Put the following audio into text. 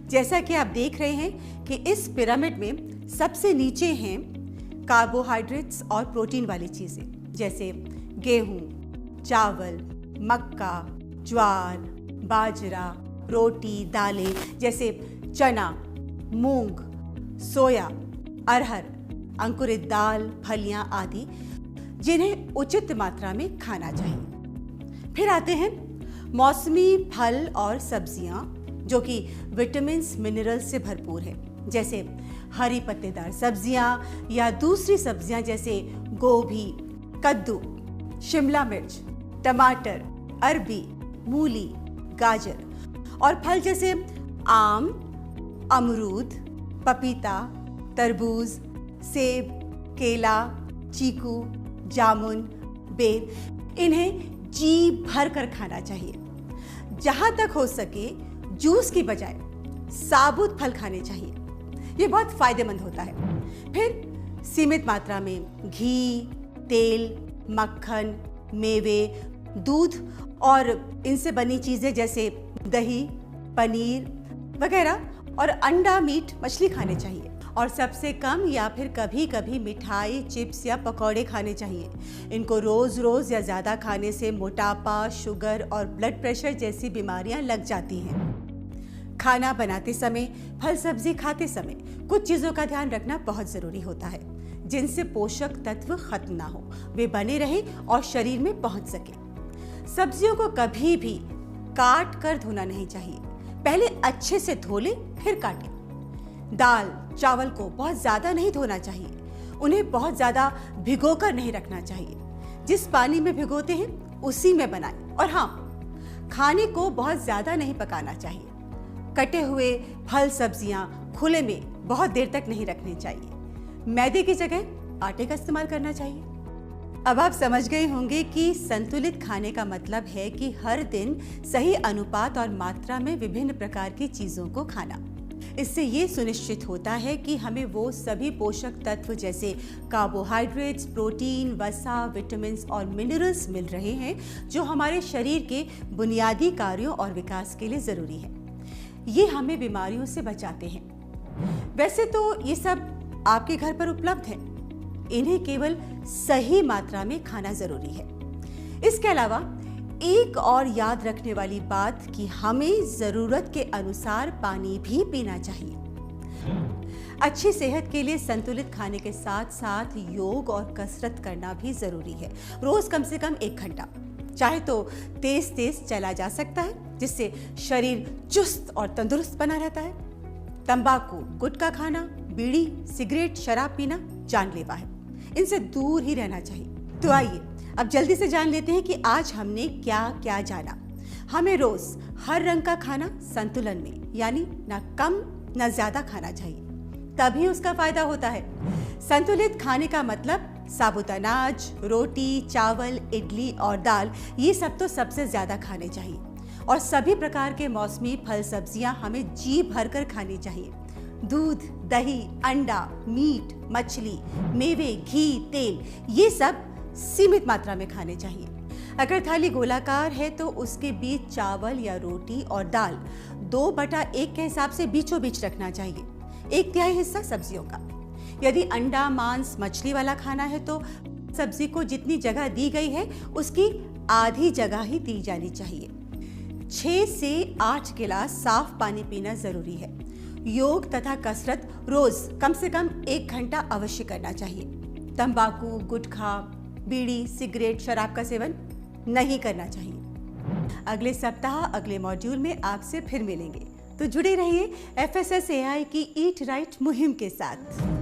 जैसा कि आप देख रहे हैं कि इस पिरामिड में सबसे नीचे हैं कार्बोहाइड्रेट्स और प्रोटीन वाली चीज़ें, जैसे गेहूं, चावल, मक्का, ज्वार, बाजरा, रोटी, दालें जैसे चना, मूंग, सोया, अरहर, अंकुरित दाल, फलियां आदि, जिन्हें उचित मात्रा में खाना चाहिए। फिर आते हैं मौसमी फल और सब्जियां जो कि विटामिन्स, मिनरल्स से भरपूर है, जैसे हरी पत्तेदार सब्जियां या दूसरी सब्जियां जैसे गोभी, कद्दू, शिमला मिर्च, टमाटर, अरबी, मूली, गाजर, और फल जैसे आम, अमरूद, पपीता, तरबूज, सेब, केला, चीकू, जामुन, बेर, इन्हें जी भर कर खाना चाहिए। जहां तक हो सके जूस की बजाय साबुत फल खाने चाहिए, ये बहुत फायदेमंद होता है। फिर सीमित मात्रा में घी, तेल, मक्खन, मेवे, दूध और इनसे बनी चीजें जैसे दही, पनीर वगैरह और अंडा, मीट, मछली खाने चाहिए। और सबसे कम या फिर कभी कभी मिठाई, चिप्स या पकौड़े खाने चाहिए। इनको रोज रोज या ज्यादा खाने से मोटापा, शुगर और ब्लड प्रेशर जैसी बीमारियां लग जाती हैं। खाना बनाते समय, फल सब्जी खाते समय कुछ चीजों का ध्यान रखना बहुत जरूरी होता है, जिनसे पोषक तत्व खत्म ना हो, वे बने रहे और शरीर में पहुंच सके। सब्जियों को कभी भी काट कर धोना नहीं चाहिए, पहले अच्छे से धो ले फिर काटें। दाल, चावल को बहुत ज्यादा नहीं धोना चाहिए, उन्हें बहुत ज्यादा भिगोकर नहीं रखना चाहिए। जिस पानी में भिगोते हैं उसी में बनाएं। और हाँ, खाने को बहुत ज्यादा नहीं पकाना चाहिए। कटे हुए फल सब्जियां खुले में बहुत देर तक नहीं रखनी चाहिए। मैदे की जगह आटे का इस्तेमाल करना चाहिए। अब आप समझ गए होंगे कि संतुलित खाने का मतलब है कि हर दिन सही अनुपात और मात्रा में विभिन्न प्रकार की चीजों को खाना। इससे ये सुनिश्चित होता है कि हमें वो सभी पोषक तत्व जैसे कार्बोहाइड्रेट्स, प्रोटीन, वसा, विटामिन्स और मिनरल्स मिल रहे हैं जो हमारे शरीर के बुनियादी कार्यों और विकास के लिए जरूरी है। ये हमें बीमारियों से बचाते हैं। वैसे तो ये सब आपके घर पर उपलब्ध है, इन्हें केवल सही मात्रा में खाना जरूरी है। इसके अलावा एक और याद रखने वाली बात कि हमें जरूरत के अनुसार पानी भी पीना चाहिए। अच्छी सेहत के लिए संतुलित खाने के साथ साथ योग और कसरत करना भी जरूरी है। रोज कम से कम 1 घंटा, चाहे तो तेज तेज चला जा सकता है, जिससे शरीर चुस्त और तंदुरुस्त बना रहता है। तंबाकू, गुटखा खाना, बीड़ी, सिगरेट, शराब पीना जानलेवा है, इनसे दूर ही रहना चाहिए। तो आइए अब जल्दी से जान लेते हैं कि आज हमने क्या क्या जाना। हमें रोज हर रंग का खाना संतुलन में, यानी ना कम ना ज्यादा खाना चाहिए, तभी उसका फायदा होता है। संतुलित खाने का मतलब साबुत अनाज, रोटी, चावल, इडली और दाल, ये सब तो सबसे ज्यादा खाने चाहिए। और सभी प्रकार के मौसमी फल सब्जियां हमें जी भरकर खानी चाहिए। दूध, दही, अंडा, मीट, मछली, मेवे, घी, तेल, ये सब सीमित मात्रा में खाने चाहिए। अगर थाली गोलाकार है तो उसके बीच चावल या रोटी और दाल 2/1 के हिसाब से बीचों बीच रखना चाहिए। 1/3 हिस्सा सब्जियों का। यदि अंडा, मांस, मछली वाला खाना है तो सब्जी को जितनी जगह दी गई है उसकी आधी जगह ही दी जानी चाहिए। 6 से 8 गिलास साफ पानी पीना जरूरी है। योग तथा कसरत रोज कम से कम 1 घंटा अवश्य करना चाहिए। तंबाकू, गुटखा, बीड़ी, सिगरेट, शराब का सेवन नहीं करना चाहिए। अगले सप्ताह अगले मॉड्यूल में आपसे फिर मिलेंगे, तो जुड़े रहिए FSSAI की ईट राइट मुहिम के साथ।